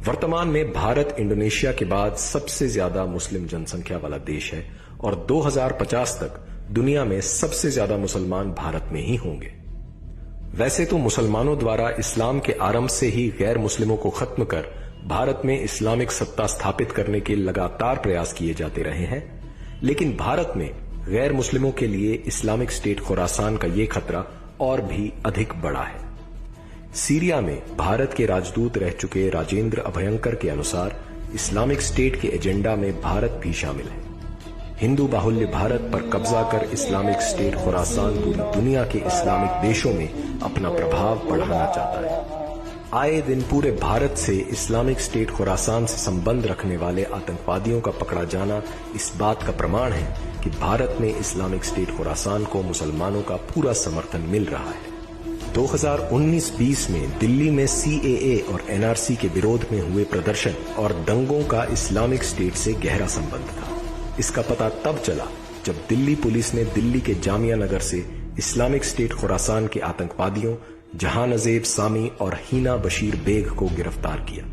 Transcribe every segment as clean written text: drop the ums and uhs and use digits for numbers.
वर्तमान में भारत इंडोनेशिया के बाद सबसे ज्यादा मुस्लिम जनसंख्या वाला देश है और 2050 तक दुनिया में सबसे ज्यादा मुसलमान भारत में ही होंगे। वैसे तो मुसलमानों द्वारा इस्लाम के आरंभ से ही गैर मुस्लिमों को खत्म कर भारत में इस्लामिक सत्ता स्थापित करने के लगातार प्रयास किए जाते रहे हैं, लेकिन भारत में गैर मुस्लिमों के लिए इस्लामिक स्टेट खुरासान का यह खतरा और भी अधिक बड़ा है। सीरिया में भारत के राजदूत रह चुके राजेंद्र अभयंकर के अनुसार इस्लामिक स्टेट के एजेंडा में भारत भी शामिल है। हिंदू बाहुल्य भारत पर कब्जा कर इस्लामिक स्टेट खुरासान पूरी दुनिया के इस्लामिक देशों में अपना प्रभाव बढ़ाना चाहता है। आए दिन पूरे भारत से इस्लामिक स्टेट खुरासान से संबंध रखने वाले आतंकवादियों का पकड़ा जाना इस बात का प्रमाण है कि भारत में इस्लामिक स्टेट खुरासान को मुसलमानों का पूरा समर्थन मिल रहा है। 2019-20 में दिल्ली में CAA और NRC के विरोध में हुए प्रदर्शन और दंगों का इस्लामिक स्टेट से गहरा संबंध था। इसका पता तब चला जब दिल्ली पुलिस ने दिल्ली के जामिया नगर से इस्लामिक स्टेट खुरासान के आतंकवादियों जहानज़ेब सामी और हीना बशीर बेग को गिरफ्तार किया।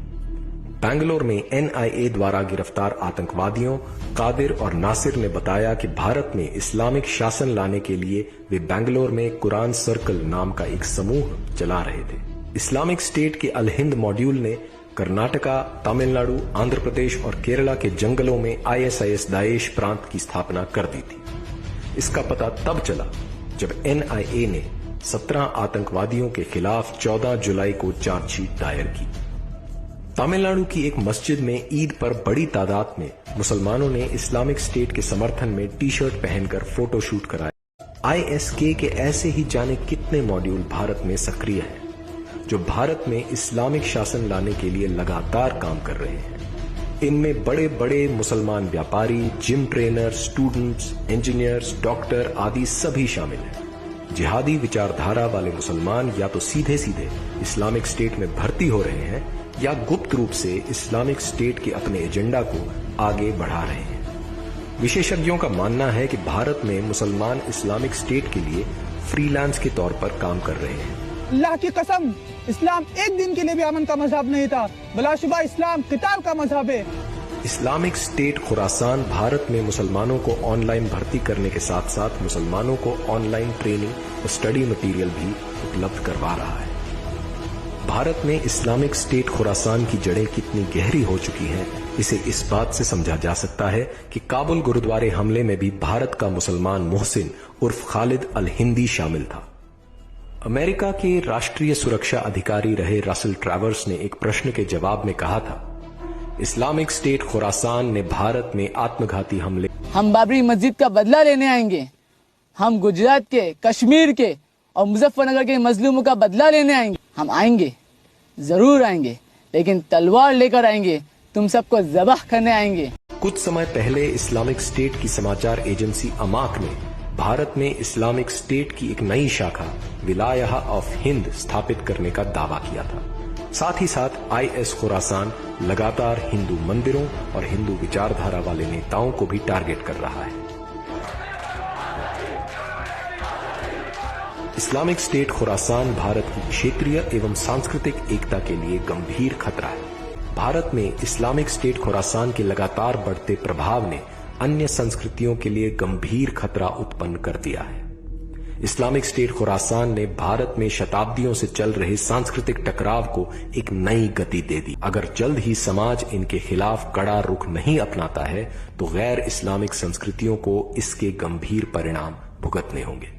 बैंगलोर में NIA द्वारा गिरफ्तार आतंकवादियों कादिर और नासिर ने बताया कि भारत में इस्लामिक शासन लाने के लिए वे बैंगलोर में कुरान सर्कल नाम का एक समूह चला रहे थे। इस्लामिक स्टेट के अल हिंद मॉड्यूल ने कर्नाटका, तमिलनाडु, आंध्र प्रदेश और केरला के जंगलों में ISIS दाइश प्रांत की स्थापना कर दी थी। इसका पता तब चला जब NIA ने 17 आतंकवादियों के खिलाफ 14 जुलाई को चार्जशीट दायर की। तमिलनाडु की एक मस्जिद में ईद पर बड़ी तादाद में मुसलमानों ने इस्लामिक स्टेट के समर्थन में टी-शर्ट पहनकर फोटो शूट कराया। ISK के ऐसे ही जाने कितने मॉड्यूल भारत में सक्रिय हैं, जो भारत में इस्लामिक शासन लाने के लिए लगातार काम कर रहे हैं। इनमें बड़े बड़े मुसलमान व्यापारी, gym trainer, students, engineers, doctor आदि सभी शामिल हैं। जिहादी विचारधारा वाले मुसलमान या तो सीधे सीधे इस्लामिक स्टेट में भर्ती हो रहे हैं या गुप्त रूप से इस्लामिक स्टेट के अपने एजेंडा को आगे बढ़ा रहे हैं। विशेषज्ञों का मानना है कि भारत में मुसलमान इस्लामिक स्टेट के लिए फ्रीलांस के तौर पर काम कर रहे हैं। अल्लाह की कसम, इस्लाम एक दिन के लिए भी अमन का मजहब नहीं था, बिलाशुबा इस्लाम किताब का मजहब है। इस्लामिक स्टेट खुरासान भारत में मुसलमानों को ऑनलाइन भर्ती करने के साथ साथ मुसलमानों को ऑनलाइन ट्रेनिंग और स्टडी मटेरियल भी उपलब्ध करवा रहा है। भारत में इस्लामिक स्टेट खुरासान की जड़ें कितनी गहरी हो चुकी हैं, इसे इस बात से समझा जा सकता है कि काबुल गुरुद्वारे हमले में भी भारत का मुसलमान मोहसिन उर्फ खालिद अल हिंदी शामिल था। अमेरिका के राष्ट्रीय सुरक्षा अधिकारी रहे रसल ट्रैवर्स ने एक प्रश्न के जवाब में कहा था, इस्लामिक स्टेट खुरासान ने भारत में आत्मघाती हमले। हम बाबरी मस्जिद का बदला लेने आएंगे, हम गुजरात के, कश्मीर के और मुजफ्फरनगर के मजलूमों का बदला लेने आएंगे। हम आएंगे, जरूर आएंगे, लेकिन तलवार लेकर आएंगे, तुम सबको ज़बाह करने आएंगे। कुछ समय पहले इस्लामिक स्टेट की समाचार एजेंसी अमाक ने भारत में इस्लामिक स्टेट की एक नई शाखा विलायह ऑफ हिंद स्थापित करने का दावा किया था। साथ ही साथ IS खुरासान लगातार हिंदू मंदिरों और हिंदू विचारधारा वाले नेताओं को भी टारगेट कर रहा है। इस्लामिक स्टेट खुरासान भारत की क्षेत्रीय एवं सांस्कृतिक एकता के लिए गंभीर खतरा है। भारत में इस्लामिक स्टेट खुरासान के लगातार बढ़ते प्रभाव ने अन्य संस्कृतियों के लिए गंभीर खतरा उत्पन्न कर दिया है। इस्लामिक स्टेट खुरासान ने भारत में शताब्दियों से चल रहे सांस्कृतिक टकराव को एक नई गति दे दी। अगर जल्द ही समाज इनके खिलाफ कड़ा रुख नहीं अपनाता है तो गैर इस्लामिक संस्कृतियों को इसके गंभीर परिणाम भुगतने होंगे।